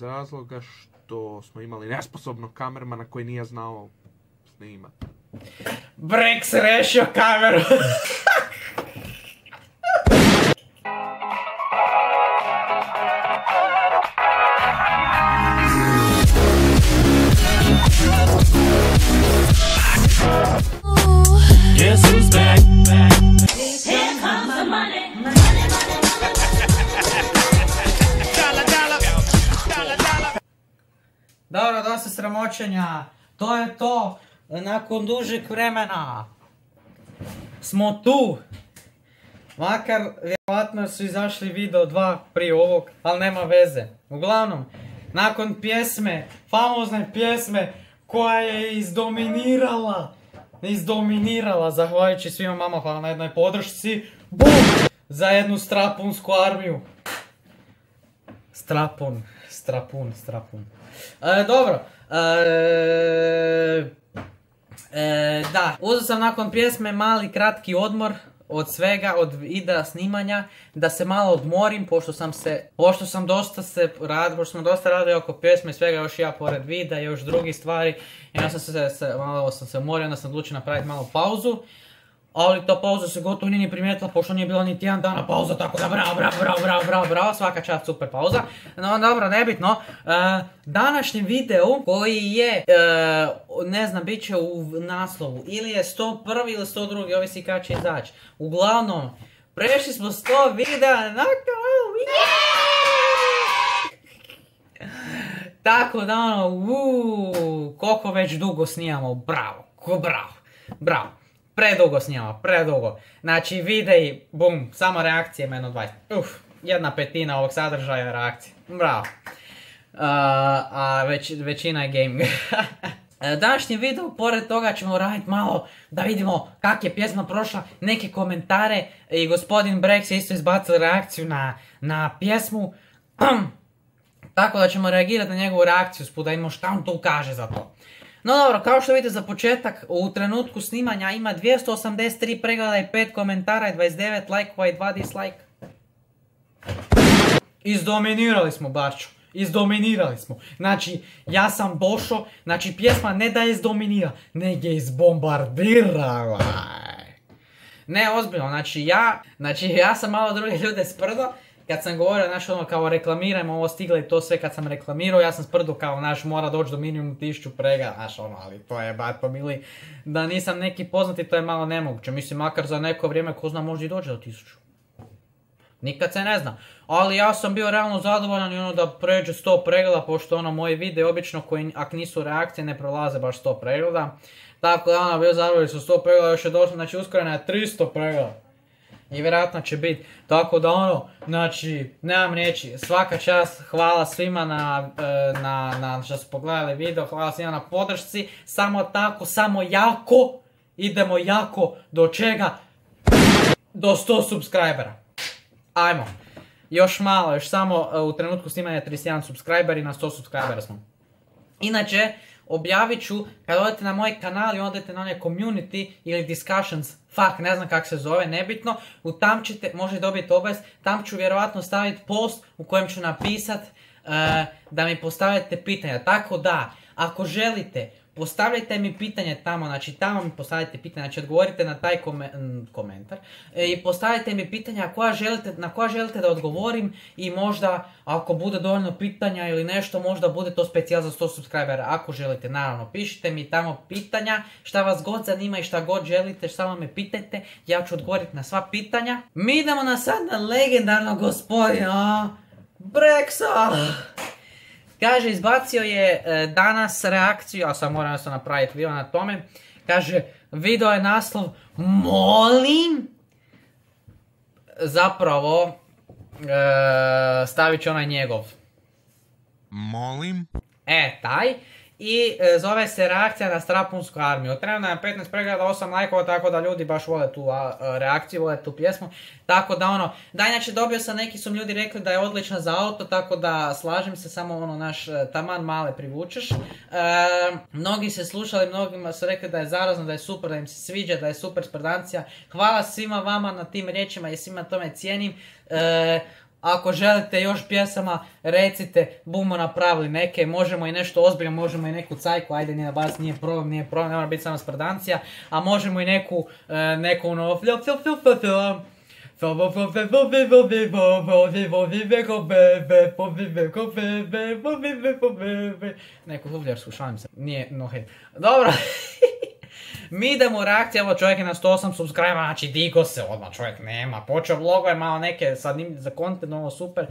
Iz razloga što smo imali nesposobnog kamermana koji nije znao snimati. Brex rešio kameru. Guess who's back? Here comes the money. Dobro, dosta sramoćenja. To je to. Nakon dužeg vremena smo tu. Makar, vjerovatno su izašli video 2 prije ovog, ali nema veze. Uglavnom, nakon pjesme, famozne pjesme koja je izdominirala, zahvaljujući svima mama, hvala na jednoj podršci, BUM! Za jednu strapunsku armiju. Strapun. Dobro. Da, uzeo sam nakon pjesme mali kratki odmor od svega, od videa snimanja, da se malo odmorim, pošto smo dosta radili oko pjesme i svega, još ja pored videa i još drugih stvari. I onda sam se umorio, onda sam odlučio napraviti malo pauzu. Ali ta pauza se gotovo nije ni primijetila, pošto nije bila niti jedan dana pauza, tako da bravo, svaka čast, super pauza. No dobro, nebitno. Današnji video koji je, ne znam, bit će u naslovu, ili je 101. ili 102. ovisi kada će izaći. Uglavnom, prešli smo 100 videa na kanal. Tako da ono, koliko već dugo snimamo, bravo. Predugo snimamo, predugo. Znači videi, bum, samo reakcije ima jedno 20. Jedna petina ovog sadržaja je reakcija. Bravo. A većina je gaming. Današnji video, pored toga ćemo raditi malo da vidimo kak je pjesma prošla, neke komentare i gospodin Brex je isto izbacil reakciju na pjesmu. Tako da ćemo reagirati na njegovu reakciju, da imamo šta on tu kaže za to. No dobro, kao što vidite za početak, u trenutku snimanja ima 283 pregleda i 5 komentara i 29 lajkova i 2 dislike. Izdominirali smo, Barčo. Izdominirali smo. Znači, ja sam došao, znači pjesma ne da je izdominira, nego je izbombardirala. Ne, ozbiljno, znači ja sam malo druge ljude sprdo. Kad sam govorio, znaš ono, kao reklamirajmo ovo, stigla i to sve kad sam reklamirao, ja sam sprdo kao, znaš, mora doći do minimum 1000 pregleda, znaš ono, ali to je bat pomili, da nisam neki poznati, to je malo nemoguće, mislim, makar za neko vrijeme, ko zna, možda i dođe do 1000. Nikad se ne zna, ali ja sam bio realno zadovoljan i ono da pređe 100 pregleda, pošto ono, moji video obično, koji, ako nisu reakcije, ne prolaze baš 100 pregleda, tako da ono, bio zadovoljan su 100 pregleda, još je došlo, znači uskoro je 300 pregleda. I vjerojatno će biti, tako da ono, znači, nemam riječi, svaka čast, hvala svima na što su pogledali video, hvala svima na podršci, samo tako, samo jako, idemo jako, do čega? Do 100 subscribera. Ajmo, još malo, još samo u trenutku snimanja 31 subscriber i na 100 subscribera smo. Inače, objavit ću, kad odete na moj kanal i odete na one community ili discussions, ne znam kak se zove, nebitno, tam ćete, možete dobiti obavijest, tam ću vjerovatno staviti post u kojem ću napisat da mi postavljate pitanja, tako da, ako želite, postavljajte mi pitanje tamo, znači tamo mi postavljajte pitanje, znači odgovorite na taj komentar i postavljajte mi pitanja na koja želite da odgovorim i možda ako bude dovoljno pitanja ili nešto, možda bude to specijal za 100 subscribera. Ako želite, naravno, pišite mi tamo pitanja, šta vas god zanima i šta god želite, samo me pitajte, ja ću odgovoriti na sva pitanja. Mi idemo na sad na legendarnog gospodina Brexa. Kaže, izbacio je danas reakciju, a sad moram se napraviti video na tome. Kaže, video je naslov molim. Zapravo, stavit ću onaj njegov. Molim? Taj. I zove se reakcija na strapunsku armiju. Trenutno je 15 pregleda, 8 lajkova, tako da ljudi baš vole tu reakciju, vole tu pjesmu. Tako da ono, da inače dobio sam, neki su mi ljudi rekli da je odlična za auto, tako da slažem se, samo ono naš taman male privučeš. Mnogi se slušali, mnogima su rekli da je zarazno, da je super, da im se sviđa, da je super spredancija. Hvala svima vama na tim riječima i svima tome cijenim. ako želite još pjesama, recite, bumo napravili neke, možemo i nešto ozbiljno, možemo i neku cajku, ajde nije bas, nije problem, ne mora biti samo sprdancija, a možemo i neku ono, neku huvljarsku, šalim se, nije no hate. Dobro. Mi idemo u reakciju, evo čovjek je na 108 subscribe, znači digo se odmah, čovjek nema, počeo vlogove malo neke za content, ovo super.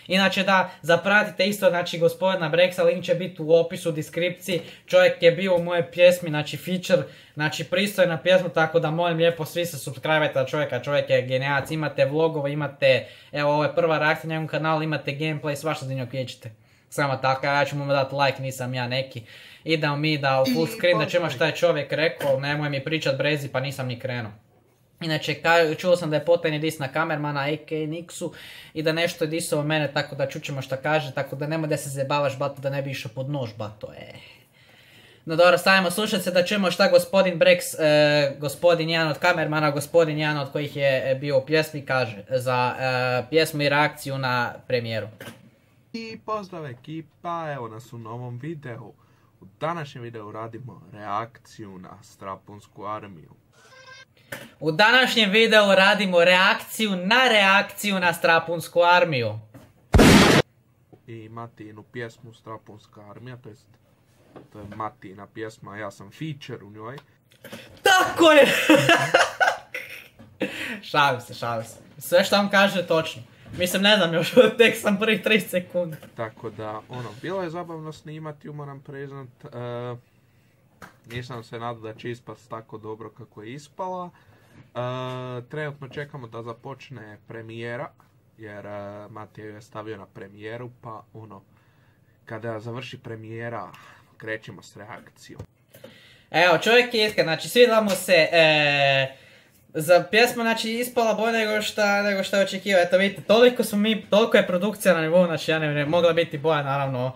Inače da, zapratite isto, znači gospodina Brexa, link će biti u opisu, u deskripciji, čovjek je bio u moje pjesmi, znači feature, znači pristojna pjesma, tako da molim lijepo svi se subscribe-ajte na čovjeka, čovjek je genijalac, imate vlogove, imate, evo ovo je prva reakcija na njegovom kanalu, imate gameplay, svašta za njeg vidite. Samo tako, ja ću mu dati like, nisam ja neki. Idemo mi da u full screen da ćemo šta je čovjek rekao, nemoj mi pričat Brezi pa nisam ni krenuo. Inače, čuo sam da je potajni dis na kamermana a.k.a. Nixu i da nešto je disao mene, tako da čućemo šta kaže, tako da nemoj da se zajebavaš bato, da ne bi išao pod nož bato, No dobro, stavimo slušat se da ćemo šta gospodin Brex, gospodin jedan od kamermana, gospodin jedan od kojih je bio u pjesmi, kaže za pjesmu i reakciju na premijeru. I pozdrav ekipa, evo nas u novom videu. U današnjem videu radimo reakciju na Strapunsku armiju. U današnjem videu radimo reakciju na Strapunsku armiju. I Matinu pjesmu Strapunska armija, to je Matina pjesma, ja sam feature u njoj. Tako je! Šalim se. Sve što vam kaže točno. Mislim, ne znam još, tek sam prvih 3 sekunde. Tako da, bilo je zabavno snimati, moram priznat. Nisam se nadao da će ispast tako dobro kako je ispala. Trenutno čekamo da započne premijera, jer Matija ju je stavio na premijeru, pa kada završi premijera, krećemo s reakcijom. Evo, čovjek je iskren, znači svidjela mu se, za pjesmu, znači, ispala bolje nego šta je očekivao. Eto vidite, toliko je produkcija na nivou, znači ja ne mogla biti bolja, naravno,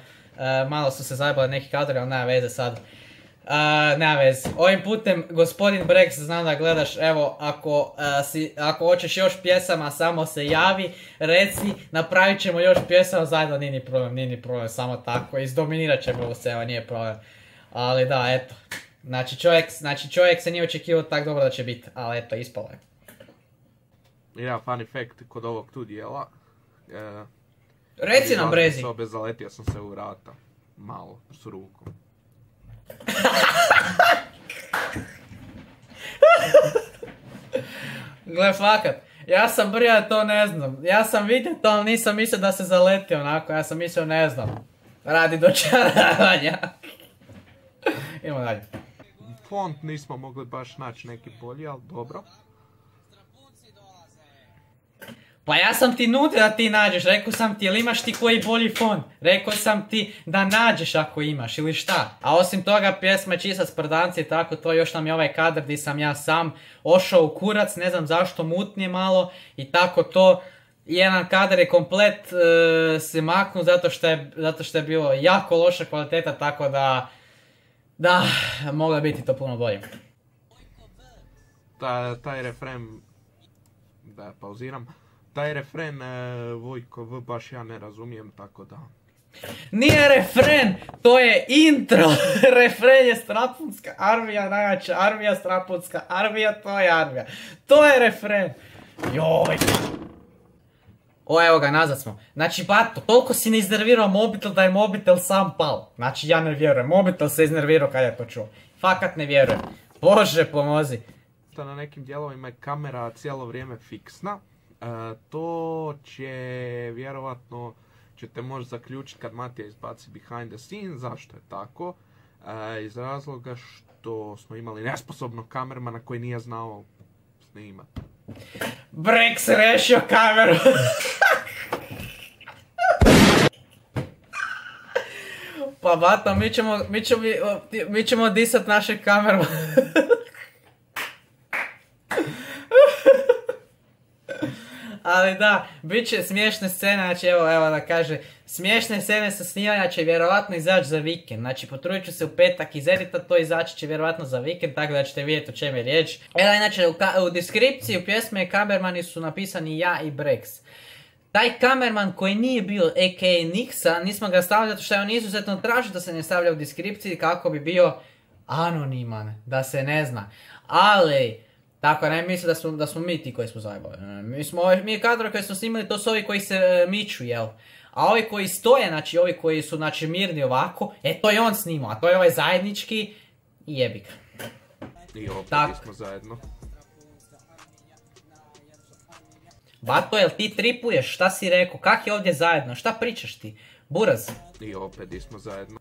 malo su se zajebali neki kadri, ali nema veze sad. Nema veze. Ovim putem, gospodin Brex, znam da gledaš, evo, ako hoćeš još pjesama, samo se javi, reci, napravit ćemo još pjesama zajedno, nije ni problem, samo tako, izdominirat ćemo ovo se, evo, nije problem. Ali da, eto. Znači čovjek se nije očekivao tako dobro da će biti, ali eto, ispalo je. Ja, funny fact kod ovog tu dijela. Reci nam, Brezi. Zaletio sam se u vrata. Malo, s rukom. Gle, fakat. Ja sam brija to ne znam. Ja sam vidio to, ali nisam mislio da se zaletio onako. Ja sam mislio ne znam. Radi dočaravanja. Idemo dalje. Font nismo mogli baš naći neki bolji, ali dobro. Pa ja sam ti nudio da ti nađeš, rekao sam ti, jel imaš ti koji bolji font? Rekao sam ti da nađeš ako imaš ili šta? A osim toga pjesma je čista sprdanci i tako to, još nam je ovaj kadar gdje sam ja sam ošao u kurac, ne znam zašto mutnije malo i tako to. Jedan kadar je komplet se maknu zato što je bilo jako loša kvaliteta, tako da... Da, moglo biti to puno bolje. Taj refren, da pauziram, taj refren Vojko V baš ja ne razumijem, tako da... Nije refren, to je intro. Refren je Strapunska armija, najjača armija, Strapunska armija, to je armija. To je refren. Joj. O, evo ga, nazad smo. Znači, bato, toliko si ne iznervirao mobitel da je mobitel sam pao. Znači, ja ne vjerujem. Mobitel se iznervirao kad je to čuo. Fakat ne vjerujem. Bože, pomozi. Na nekim dijelovima je kamera cijelo vrijeme fiksna. To će, vjerovatno, ćete možda zaključiti kad Matija izbaci behind the scenes. Zašto je tako? Iz razloga što smo imali nesposobnog kamermana koji nije znao snimati. Brex rešio kameru. Pa bato, mi ćemo disat naše kameru. Ali da, bit će smiješne scene, znači evo da kaže, smiješne scene sa snimanja će vjerovatno izaći za vikend, znači potrudit ću se u petak izeditati, to izaći će vjerovatno za vikend, tako da ćete vidjeti o čem je riječ. Evo inače u deskripciji u pjesme kamermani su napisani ja i Brex. taj kamerman koji nije bio a.k.a. Nixa, nismo ga stavili zato što je on izuzetno traži da se ne stavlja u deskripciji kako bi bio anoniman, da se ne zna. Ali, tako ne misli da smo mi ti koji smo zajebali. Mi kadrovi koji smo snimali, to su ovi koji se miču, jel? A ovi koji stoje, znači ovi koji su znači mirni ovako, to je on snimao, a to je ovaj zajednički i jebi ga. I opet smo zajedno. Bato, jel ti tripuješ? Šta si rekao? Kak je ovdje zajedno? Šta pričaš ti? Buraz. I opet smo zajedno.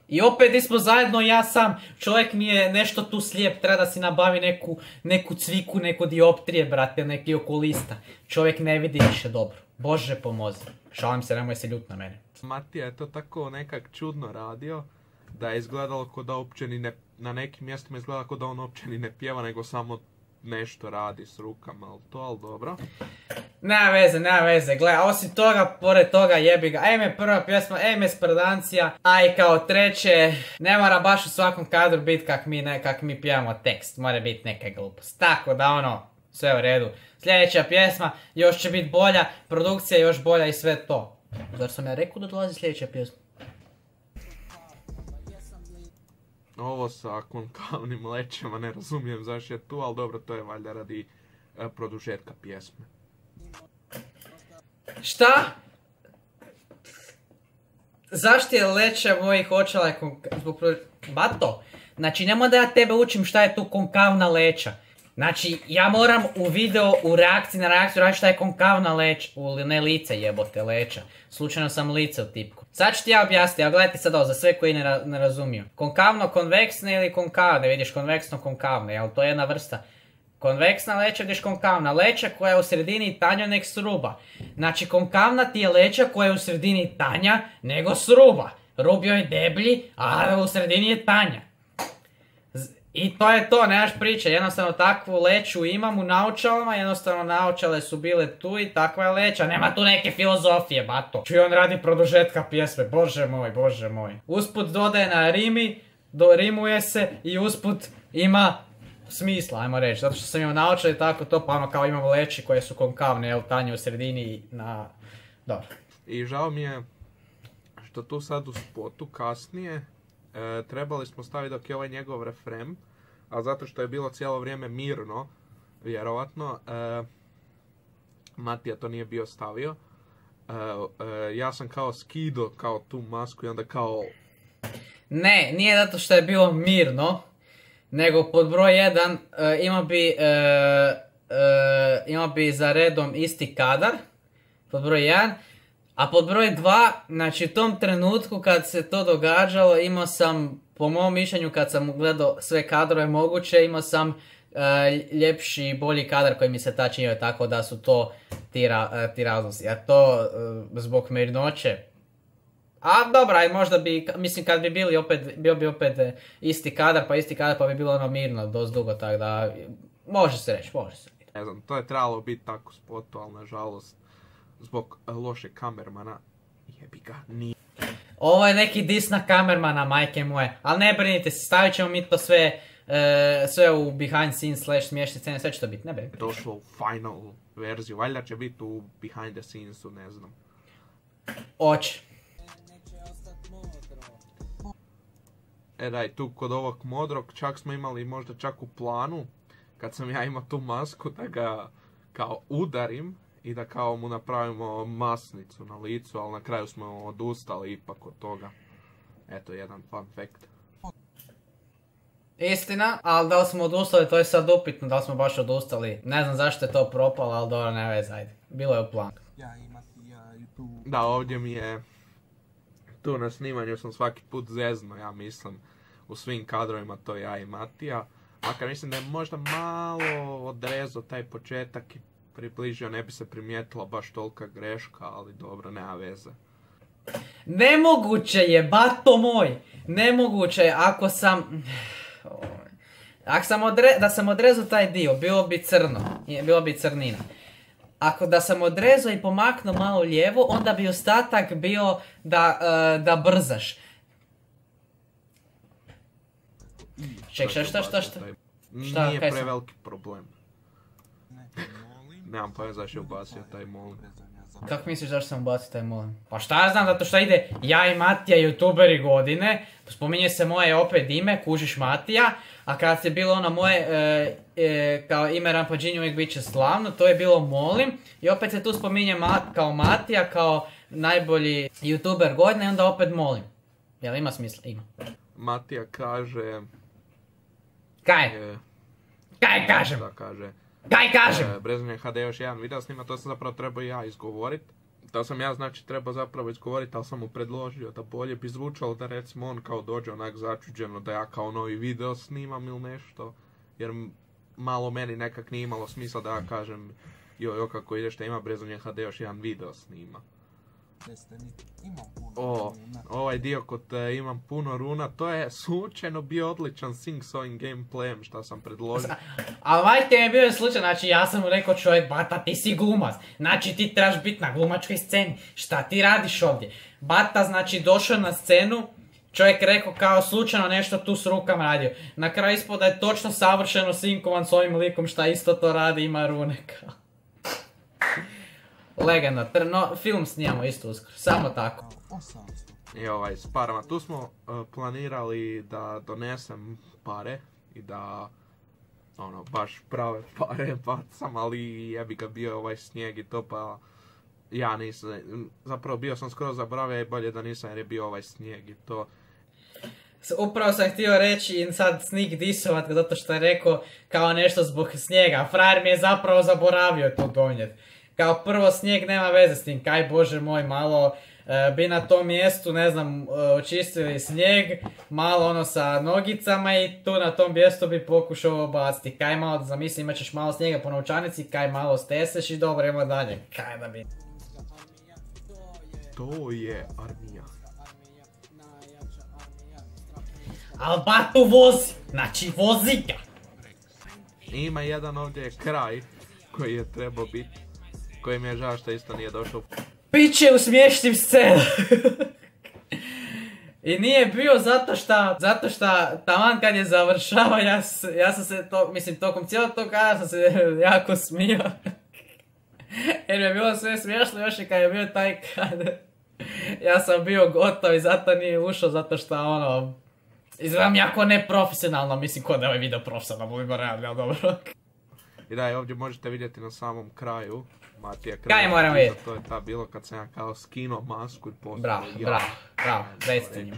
I opet smo zajedno, ja sam. Čovjek mi je nešto tu slijep, treba da si nabavi neku cviku, neko dioptrije, brate, neki okulista. Čovjek ne vidi više dobro. Bože pomozi. Šalim se, nemoj se ljut na mene. Matija je to tako nekak čudno radio, da je izgledalo ko da uopće ni ne, na nekim mjestima izgleda kao da on uopće ni ne pjeva, nego samo nešto radi s rukama, ali dobro. Nema veze, gledaj, osim toga, pored toga jebi ga, ejme prva pjesma, ejme sprdancija, a i kao treće, ne mora baš u svakom kadru biti kak mi pjevamo tekst, mora biti neka glupost, tako da ono, sve u redu. Sljedeća pjesma, još će biti bolja, produkcija još bolja i sve to. Zar sam ja rekao da dolazi sljedeća pjesma? Ovo sa konkavnim lećima, ne razumijem zašto je tu, ali dobro, to je valjda radi produžetka pjesme. Šta? Zašto je leće mojih očala zbog Bato, znači nemoj da ja tebe učim šta je tu konkavna leća. Znači, ja moram u video, u reakciji na reakciju raditi šta je konkavna leća, ne lice jebote, leća. Slučajno sam lice u tipku. Sad ću ti ja objasniti, a gledajte sad ovo, za sve koji ne razumiju. Konkavno, konveksne ili konkavne, vidiš konveksno, konkavne, jel to je jedna vrsta. Konveksna leća, vidiš konkavna leća koja je u sredini tanja nek sruba. Znači, konkavna ti je leća koja je u sredini tanja nego sruba. Rub joj deblji, a u sredini je tanja. I to je to, nemaš priče, jednostavno takvu leću imam u naočalama, jednostavno naočale su bile tu i takva je leća, nema tu neke filozofije, bato. Čuj, on radi produžetka pjesme, bože moj. Usput dodaje na rimi, rimuje se i usput ima smisla, ajmo reći, zato što sam imao naočale tako to, pa ono kao imamo leći koje su konkavne, jel, tanje u sredini na... Dobro. I žao mi je što tu sad u spotu kasnije trebali smo staviti dok je ovaj njegov refren, a zato što je bilo cijelo vrijeme mirno, vjerovatno, Matija to nije bio stavio. Ja sam kao skido kao tu masku i onda kao... Ne, nije zato što je bilo mirno, nego pod broj 1 ima bi za redom isti kadar, pod broj 1, a pod broj 2, znači u tom trenutku kad se to događalo, imao sam, po mom mišljenju kad sam gledao sve kadrove moguće, imao sam ljepši i bolji kadar koji mi se ta činio, tako da su to ti razlozi. A to zbog mirnoće. A dobra, i možda bi, mislim kad bi bio bi opet isti kadar pa bi bilo ono mirno dosta dugo, tako da može se reći. Ne znam, to je trebalo biti tako spotu, ali nažalost zbog lošeg kamermana jebi ga, nije. Ovo je neki dis na kamermana, majke moje, ali ne brinite se, stavit ćemo mi to sve u behind scenes / smiješne scene, sve će to biti, ne brinite. Došlo u final verziju, valjda će biti u behind the scenesu, ne znam. Oće. Daj, tu kod ovog modrog čak smo imali možda čak u planu, kad sam ja imao tu masku, da ga kao udarim i da kao mu napravimo masnicu na licu, ali na kraju smo odustali ipak od toga. Eto, jedan fun fact. Istina, ali da li smo odustali, to je sad upitno, da li smo baš odustali. Ne znam zašto je to propalo, ali dobro, ne veze, ajde. Bilo je u planu. Da, ovdje mi je... Tu na snimanju sam svaki put zezno, ja mislim. U svim kadrovima to ja i Matija. Makar mislim da je možda malo odrezao taj početak i približio, ne bi se primijetila baš tolika greška, ali dobro, nema veze. Nemoguće je, bato moj! Nemoguće je, da sam odrezao taj dio, bilo bi crno, bilo bi crnina. Ako da sam odrezao i pomaknuo malo lijevo, onda bi ostatak bio da brzaš. Ček, šta? Nije preveliki problem. Nemam pojma zašto je ubacio taj molim. Kako misliš zašto sam ubacio taj molim? Pa šta ja znam, zato što ide ja i Matija youtuberi godine, spominje se moje opet ime, kužiš Matija, a kad je bilo ono moje, kao ime Rampađinje uvijek bit će slavno, to je bilo molim, i opet se tu spominje kao Matija, kao najbolji youtuber godine, i onda opet molim. Jel ima smisla? Ima. Matija kaže... Kaj? Kaj kažem? Da kaže... Kaj kažem? Brezonje HD još jedan video snima, to sam zapravo trebao i ja izgovorit. To sam ja znači trebao zapravo izgovorit, ali sam mu predložio da bolje bi zvučalo da recimo on kao dođe onak začuđeno da ja kao novi video snimam ili nešto. Jer malo meni nekak nije imalo smisla da ja kažem joj kako ideš da ima Brezonje HD još jedan video snima. Ovaj dio kod imam puno runa, to je slučajno bio odličan sync s ovim gameplayem što sam predložio. Ali majte mi bio slučaj, znači ja sam mu rekao čovjek, bata ti si glumac, znači ti trebaš biti na glumačkoj sceni, šta ti radiš ovdje? Bata znači došao na scenu, čovjek rekao kao slučajno nešto tu s rukama radio. Na kraju ispod da je točno savršeno sinkovan s ovim likom šta isto to radi, ima rune kao. Legenda, film snijamo isto uskoro, samo tako. I s parama, tu smo planirali da donesem pare i da baš prave pare bacam, ali jebi ga bio ovaj snijeg i to pa ja nisam, zapravo bio sam skoro zaboravio i bolje da nisam jer je bio ovaj snijeg i to. Upravo sam htio reći i sad sneak disovat zato što je rekao kao nešto zbog snijega, frajer mi je zapravo zaboravio to donijeti. Kao prvo snijeg nema veze s tim, kaj bože moj, malo bi na tom mjestu, ne znam, očistili snijeg, malo sa nogicama i tu na tom mjestu bi pokušao obaciti. Kaj malo, zamisli imat ćeš malo snijega po novčanici, kaj malo steseš i dobro, idemo dalje. Kaj da bi... To je armija. Al batu vozi, znači vozi ga. Ima jedan ovdje kraj koji je trebao biti. Koji mi je žao što isto nije došao. Piće u smiješnim scena. I nije bio zato šta taman kad je završao, ja sam se tokom cijelog tog kada sam se jako smio. Jer mi je bilo sve smiješno još i kad je bio taj kad ja sam bio gotov i zato nije ušao, zato što izgledam jako neprofesionalno, mislim ko da je ovaj video profesionalno, budimo realni, ali dobro. I da, ovdje možete vidjeti na samom kraju Matija Kraj. Kaj moram vidjeti? To je ta bilo kad sam ja kao skinuo masku i postao Bravo, recite njim.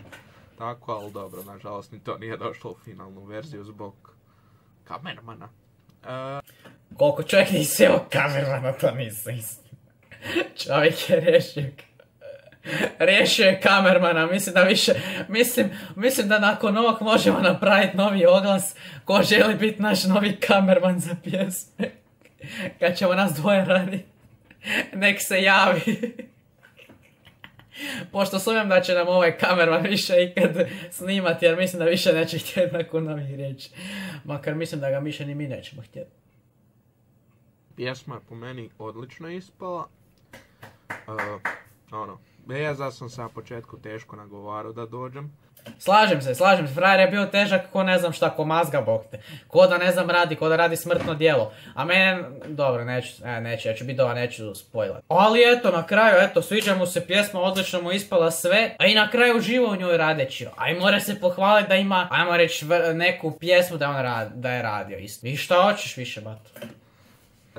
Tako, ali dobro, nažalost ni to nije došlo u finalnu verziju zbog kamermana. Koliko čovjek nije seo kamermana, to nisam istina. Čovjek je riješio je kamermana, mislim da nakon ovog možemo napraviti novi oglas ko želi biti naš novi kamerman za pjesme. Kad ćemo nas dvoje raditi, nek se javi. Pošto sumnjam da će nam ovaj kamerman više ikad snimati, jer mislim da više neće htjeti nakon novih riječi. Makar mislim da ga više ni mi nećemo htjeti. Pjesma je po meni odlično ispala. Ja sam se na početku teško nagovarao da dođem. Slažem se, frajer je bio težak ko ne znam šta, ko mazga bog te. Ko da ne znam radi, ko da radi smrtno djelo. A mene, dobro, neću, ja ću biti dobar, neću spojlat. Ali eto, na kraju, sviđa mu se pjesma, odlično mu ispala sve. A i na kraju uživo u njoj radeći. A i mora se pohvaliti da ima, ajmo reći, neku pjesmu da je radio isto. I šta hoćeš više, bato?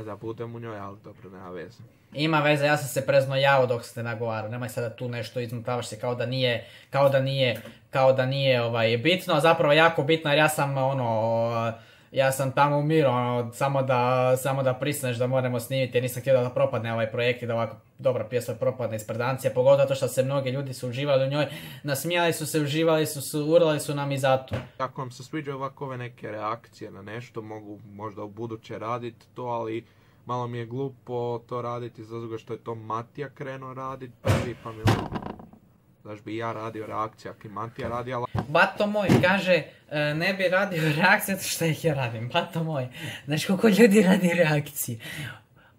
Da budem u njoj, ali dobro, nema veze. Ima veze, ja sam se preznojavao dok ste nagovarao, nemoj sada tu nešto izmutavaš se kao da nije bitno, a zapravo jako bitno jer ja sam tamo umirao, samo da pristaneš da moramo snimiti jer nisam htio da propadne ovaj projekt i da ovako dobra pjesma propadne iz predancija, pogotovo zato što se mnogi ljudi su uživali u njoj, nasmijali su se, uživali su, urlali su nam i zato. Ako vam se sviđaju ovako ove neke reakcije na nešto, mogu možda u buduće raditi to, ali malo mi je glupo to raditi zato što je to Matija krenuo raditi prvi, pa mi znaš bi ja radio reakcije, ako i Matija radi, ali... Bato moj, kaže, ne bi radio reakcije, zato što ih ja radim, bato moj. Znaš koliko ljudi radi reakcije?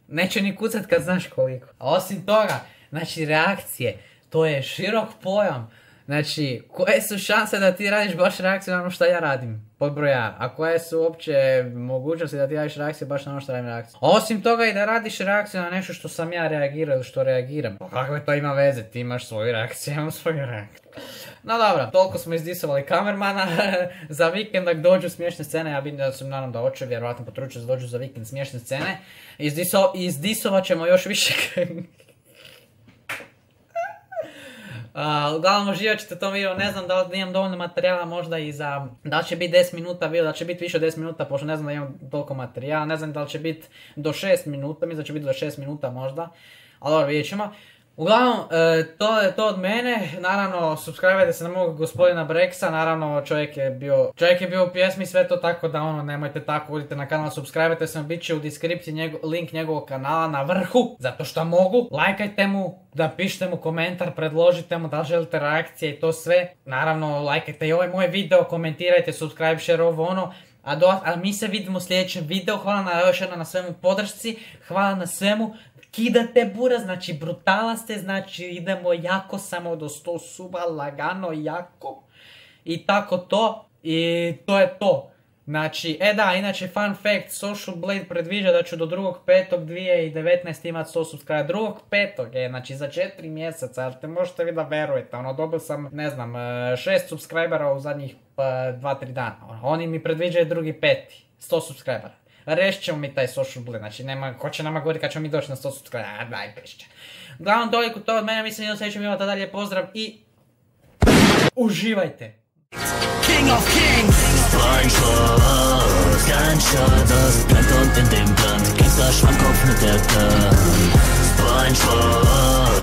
Neće ni kucat kad znaš koliko. A osim toga, znači reakcije, to je širok pojam. Znači, koje su šanse da ti radiš baš reakciju na ono što ja radim? Pod broj A. A koje su uopće mogućnosti da ti radiš reakciju baš na ono što radim reakciju? Osim toga i da radiš reakciju na nešto što sam ja reagirao ili što reagiram. Kakve to ima veze? Ti imaš svoju reakciju, ja imam svoju reakciju. No dobro, toliko smo izdisovali kamermana. Za vikend ako dođu smiješne scene, ja vidim da sam naravno da hoće, vjerovatno potručuju da dođu za vikend smiješne scene. Izdisovat ćemo još više. Uglavnom uživat ćete to video, ne znam da li imam dovoljno materijala možda i za, da li će biti 10 minuta video, da li će biti više od 10 minuta, pošto ne znam da imam toliko materijala, ne znam da li će biti do 6 minuta, mislim da će biti do 6 minuta možda, ali dobro, vidjet ćemo. Uglavnom, to je to od mene, naravno, subscribe-ajte se na mog gospodina Brexa, naravno čovjek je bio u pjesmi, sve to tako da ono, nemojte tako, udite na kanal, subscribe-ajte se, bit će u deskripciji link njegovog kanala na vrhu, zato što mogu, lajkajte mu, napišite mu komentar, predložite mu da li želite reakcije i to sve, naravno, lajkajte i ovaj moj video, komentirajte, subscribe, share ovo ono, a mi se vidimo u sljedećem videu, hvala još jednom na svemu podršci, hvala na svemu. Kidate buraz, znači brutala ste, znači idemo jako samo do 100 suba, lagano, jako. I tako to, i to je to. Znači, da, inače fun fact, Social Blade predviđa da ću do 2.5.2019 imati 100 subscribe. 2.5. je, znači za 4 mjeseca, ali te možete vi da verujete, ono, dobil sam, ne znam, 6 subscribera u zadnjih 2-3 dana. Oni mi predviđaju 2.5. 100 subscribera. Rešit ćemo mi taj Social Blade, znači nema, ko će nama govoriti kad ćemo mi doći na 100 subscribera, daj pešće. Uglavnom toliko to od mene, mislim da sljedećem videu, dalje pozdrav i uživajte! King of Kings! Spongebob, Gunshots, Plankton in dem Brand, Gangster Schwammkopf mit der Gun. Spongebob.